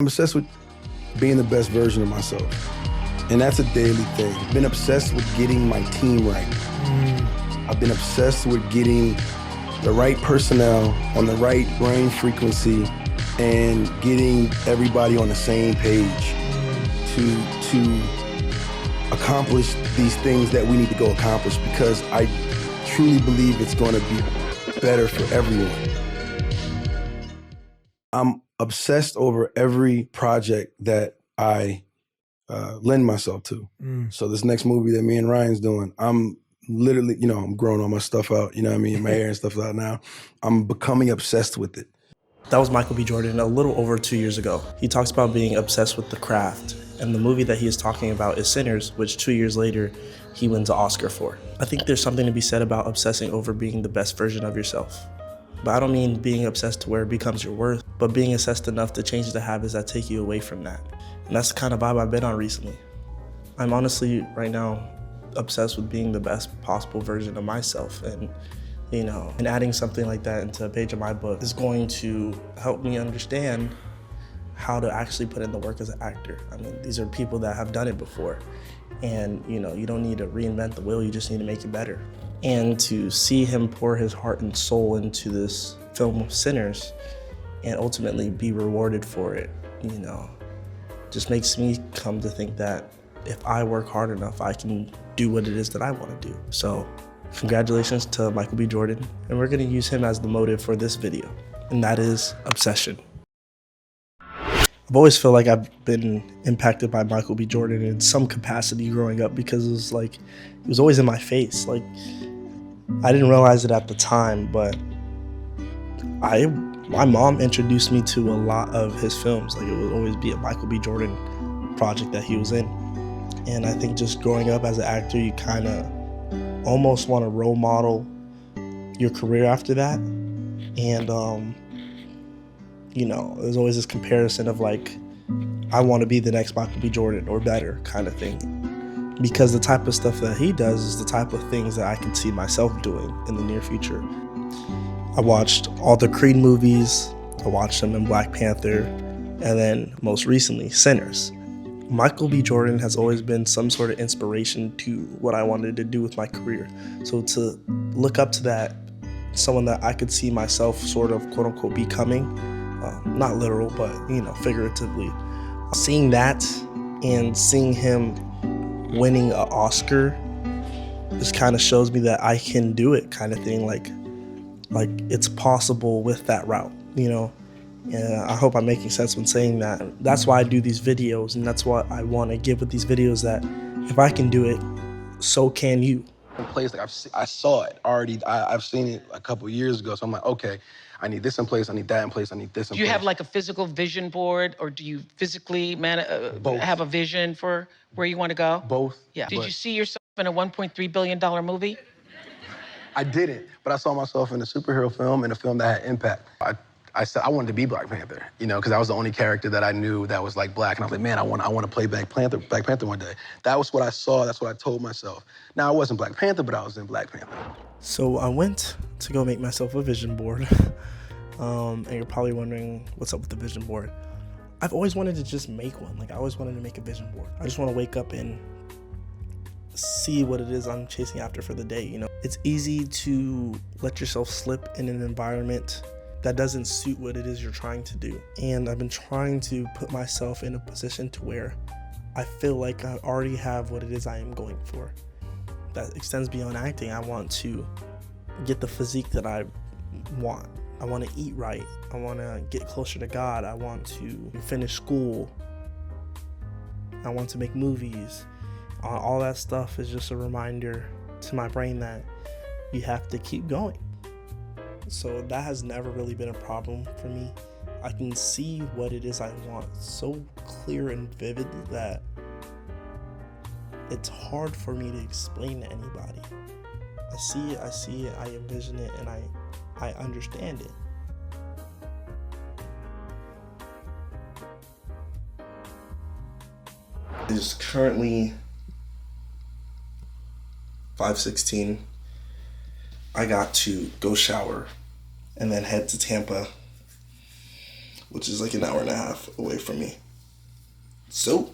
I'm obsessed with being the best version of myself. And that's a daily thing. I've been obsessed with getting my team right. I've been obsessed with getting the right personnel on the right brain frequency and getting everybody on the same page to accomplish these things that we need to go accomplish, because I truly believe it's going to be better for everyone. I'm obsessed over every project that I lend myself to. So this next movie that me and Ryan's doing, I'm literally, I'm growing all my stuff out, my hair and stuff out now. I'm becoming obsessed with it. That was Micheal B Jordan a little over 2 years ago. He talks about being obsessed with the craft, and the movie that he is talking about is Sinners, which 2 years later he wins an Oscar for. I think there's something to be said about obsessing over being the best version of yourself. But I don't mean being obsessed to where it becomes your worth, but being obsessed enough to change the habits that take you away from that. And that's the kind of vibe I've been on recently. I'm honestly, right now, obsessed with being the best possible version of myself. And adding something like that into a page of my book is going to help me understand how to actually put in the work as an actor. I mean, these are people that have done it before. And you don't need to reinvent the wheel, you just need to make it better. And to see him pour his heart and soul into this film Sinners and ultimately be rewarded for it, just makes me come to think that if I work hard enough, I can do what it is that I want to do. So congratulations to Micheal B Jordan, and we're gonna use him as the motive for this video, and that is obsession. I've always felt like I've been impacted by Micheal B Jordan in some capacity growing up, because it was always in my face. Like, I didn't realize it at the time, but my mom introduced me to a lot of his films. Like, it would always be a Micheal B Jordan project that he was in. And I think just growing up as an actor, you kind of almost want to role model your career after that. And there's always this comparison of like, I want to be the next Micheal B Jordan or better kind of thing, because the type of stuff that he does is the type of things that I can see myself doing in the near future. I watched all the Creed movies, I watched them in Black Panther, and then most recently Sinners. Micheal B Jordan has always been some sort of inspiration to what I wanted to do with my career. So to look up to that, someone that I could see myself sort of quote unquote becoming, not literal, but figuratively, seeing that and seeing him winning an Oscar just kind of shows me that I can do it, kind of thing. Like it's possible with that route, And I hope I'm making sense when saying that. That's why I do these videos, and that's what I want to give with these videos, that if I can do it, so can you. Place, like I saw it already. I've seen it a couple years ago, so I'm like, okay, I need this in place, I need that in place, I need this in place. Do you have like a physical vision board, or do you physically have a vision for where you want to go? Both. Yeah. Did you see yourself in a $1.3 billion movie? I didn't, but I saw myself in a superhero film, in a film that had impact. I said I wanted to be Black Panther, because that was the only character that I knew that was like black, and I was like, man, I want to play Black Panther one day. That was what I saw. That's what I told myself. Now, I wasn't Black Panther, but I was in Black Panther. So I went to go make myself a vision board, and you're probably wondering what's up with the vision board. I've always wanted to just make one. Like, I always wanted to make a vision board. I just want to wake up and see what it is I'm chasing after for the day. It's easy to let yourself slip in an environment that doesn't suit what it is you're trying to do. And I've been trying to put myself in a position to where I feel like I already have what it is I am going for. That extends beyond acting. I want to get the physique that I want. I want to eat right. I want to get closer to God. I want to finish school. I want to make movies. All that stuff is just a reminder to my brain that you have to keep going. So that has never really been a problem for me. I can see what it is I want so clear and vivid that it's hard for me to explain to anybody. I see it, I envision it, and I understand it. It is currently 5:16. I got to go shower and then head to Tampa which is like an hour and a half away from me. So,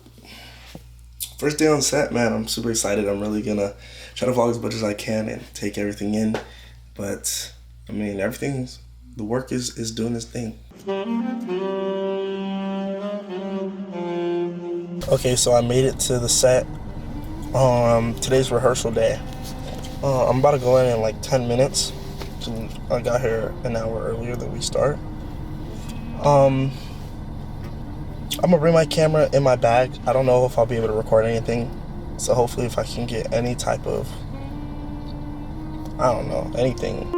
first day on set, man, I'm super excited. I'm really gonna try to vlog as much as I can and take everything in. But, I mean, the work is doing its thing. Okay, so I made it to the set. Today's rehearsal day. I'm about to go in like 10 minutes. So I got here an hour earlier than we start. I'm gonna bring my camera in my bag. I don't know if I'll be able to record anything. So hopefully if I can get any type of, I don't know, anything.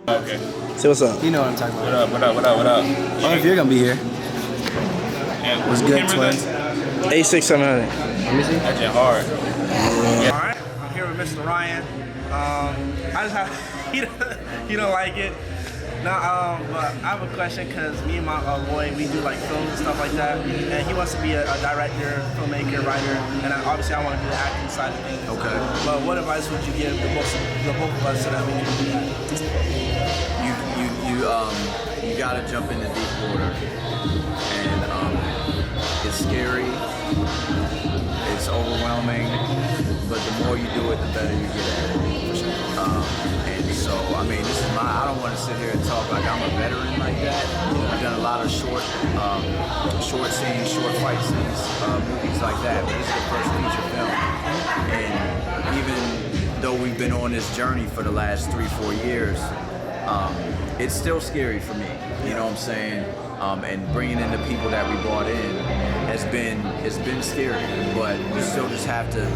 Okay. Say what's up. You know what I'm talking about. What up? Oh, if you're gonna be here. Yeah, What's good, twin? A6700. Let me see. That's just hard. All right, I'm here with Mr. Ryan. I just have he don't like it. Now, but I have a question because me and my boy, we do like films and stuff like that, and he wants to be a director, filmmaker, writer, and obviously I want to do the acting side of things. Okay. But what advice would you give the both of us so that we can do that? You gotta jump into deep water, and it's scary, it's overwhelming, but the more you do it, the better you get at it. And so, I mean, I don't want to sit here and talk like I'm a veteran like that. I've done a lot of short scenes, short fight scenes, movies like that, but this is the first feature film. And even though we've been on this journey for the last 3-4 years, it's still scary for me, you know what I'm saying? And bringing in the people that we brought in it's been scary, but you still just have to,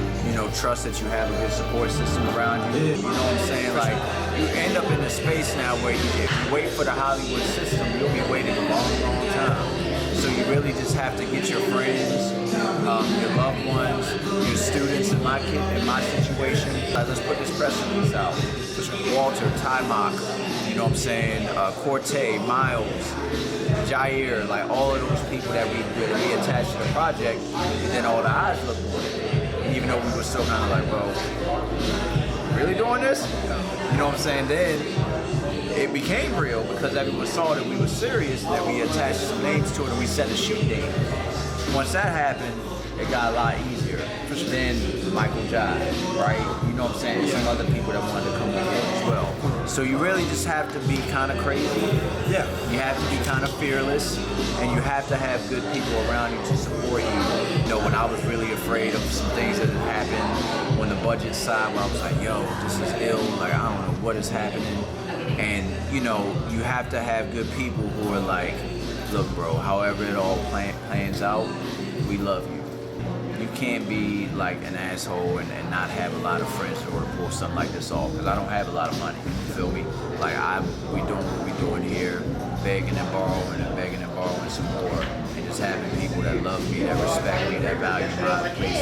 trust that you have a good support system around you. You know what I'm saying? Like, you end up in a space now where if you wait for the Hollywood system, you'll be waiting a long time. So you really just have to get your friends, your loved ones, your students. In my situation, let's put this press release out. Walter, Ty Mock, you know what I'm saying? Corte, Miles, Jair, like all of those people that we attached to the project, and then all the eyes looked on it. And even though we were still kind of like, well, really doing this? You know what I'm saying? Then it became real because everyone saw that we were serious, that we attached some names to it, and we set a shoot date. Once that happened, it got a lot easier. Then Michael Jai, right? You know what I'm saying? Some other people that wanted to come over as well. So you really just have to be kind of crazy. Yeah. You have to be kind of fearless, and you have to have good people around you to support you. You know, when I was really afraid of some things that had happened, when the budget side, where I was like, yo, this is ill, like I don't know what is happening. And, you have to have good people who are like, look, bro, however it all plans out, we love you. You can't be like an asshole and not have a lot of friends in order to pull something like this off, because I don't have a lot of money, you feel me? Like we doing what we doing here, begging and borrowing some more, and just having people that love me, that respect me, that value my place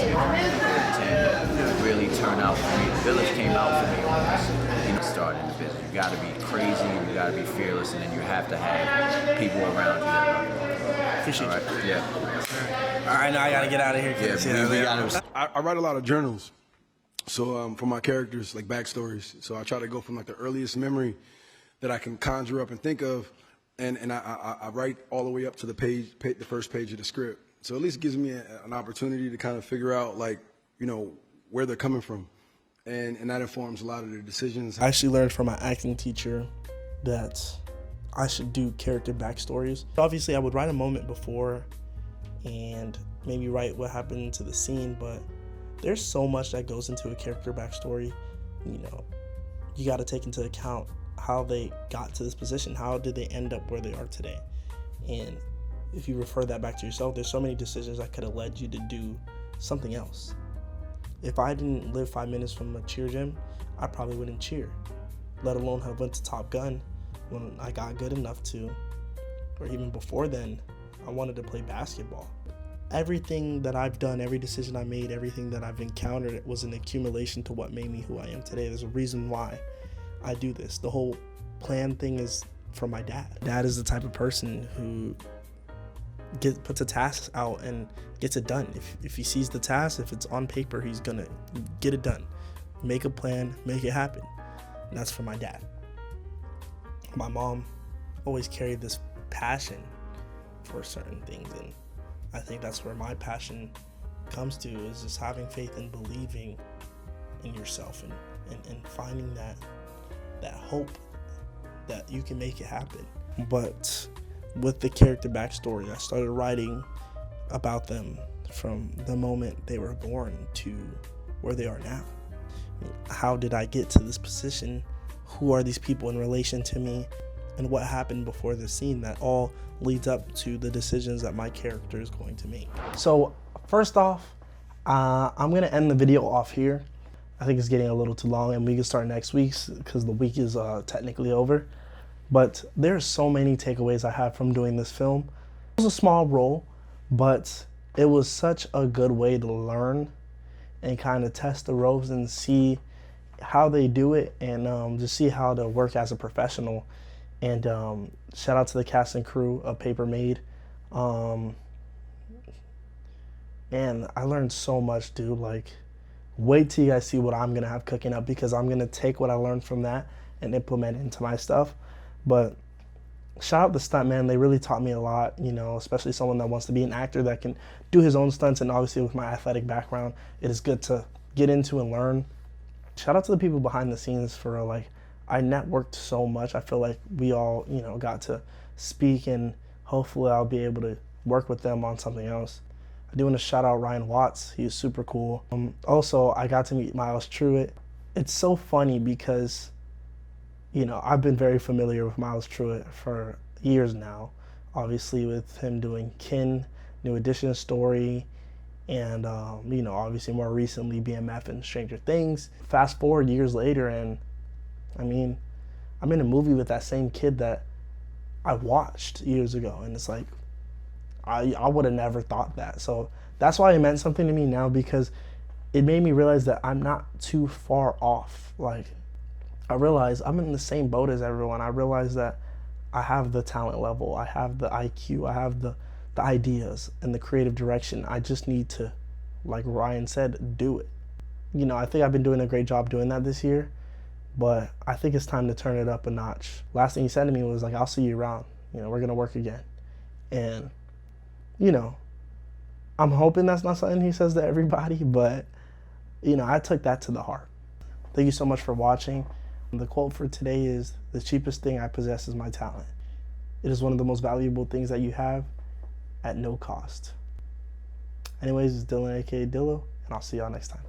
and really turn out for me. The village came out for me on this, starting the business. You gotta be crazy, you gotta be fearless, and then you have to have people around you that love you. Appreciate All right? you. Yeah. All right, now I gotta get out of here. Yeah, we gotta. I write a lot of journals, so for my characters, like backstories. So I try to go from like the earliest memory that I can conjure up and think of, and I write all the way up to the first page of the script. So at least it gives me an opportunity to kind of figure out where they're coming from, and that informs a lot of their decisions. I actually learned from my acting teacher that I should do character backstories. Obviously, I would write a moment before and maybe write what happened to the scene, but there's so much that goes into a character backstory. You got to take into account how they got to this position. How did they end up where they are today? And if you refer that back to yourself, there's so many decisions that could have led you to do something else. If I didn't live 5 minutes from a cheer gym, I probably wouldn't cheer, let alone have went to Top Gun when I got good enough to, or even before then, I wanted to play basketball. Everything that I've done, every decision I made, everything that I've encountered was an accumulation to what made me who I am today. There's a reason why I do this. The whole plan thing is from my dad. Dad is the type of person who puts a task out and gets it done. If he sees the task, if it's on paper, he's gonna get it done. Make a plan, make it happen. And that's from my dad. My mom always carried this passion for certain things, and I think that's where my passion comes to, is just having faith and believing in yourself and finding that hope that you can make it happen. But with the character backstory, I started writing about them from the moment they were born to where they are now. How did I get to this position? Who are these people in relation to me? And what happened before the scene that all leads up to the decisions that my character is going to make. So first off, I'm gonna end the video off here. I think it's getting a little too long, and we can start next week's because the week is technically over. But there's so many takeaways I have from doing this film. It was a small role, but it was such a good way to learn and kind of test the ropes and see how they do it, and just see how to work as a professional. And shout out to the cast and crew of Paper Made. And I learned so much, dude. Like, wait till you guys see what I'm gonna have cooking up, because I'm gonna take what I learned from that and implement it into my stuff. But shout out the stuntman. They really taught me a lot, you know, especially someone that wants to be an actor that can do his own stunts. And obviously with my athletic background, it is good to get into and learn. Shout out to the people behind the scenes for like, I networked so much. I feel like we all, you know, got to speak, and hopefully I'll be able to work with them on something else. I do want to shout out Ryan Watts. He was super cool. Also, I got to meet Miles Truitt. It's so funny because, you know, I've been very familiar with Miles Truitt for years now, obviously with him doing Kin, New Edition Story, and, you know, obviously more recently BMF and Stranger Things. Fast forward years later, and I mean, I'm in a movie with that same kid that I watched years ago, and it's like, I would have never thought that. So that's why it meant something to me now, because it made me realize that I'm not too far off. Like, I realize I'm in the same boat as everyone. I realize that I have the talent level, I have the IQ, I have the ideas and the creative direction. I just need to, like Ryan said, do it. You know, I think I've been doing a great job doing that this year, but I think it's time to turn it up a notch. Last thing he said to me was like, I'll see you around. You know, we're gonna work again. And, you know, I'm hoping that's not something he says to everybody, but, you know, I took that to the heart. Thank you so much for watching. The quote for today is, the cheapest thing I possess is my talent. It is one of the most valuable things that you have at no cost. Anyways, it's Dylan, aka Dillo, and I'll see y'all next time.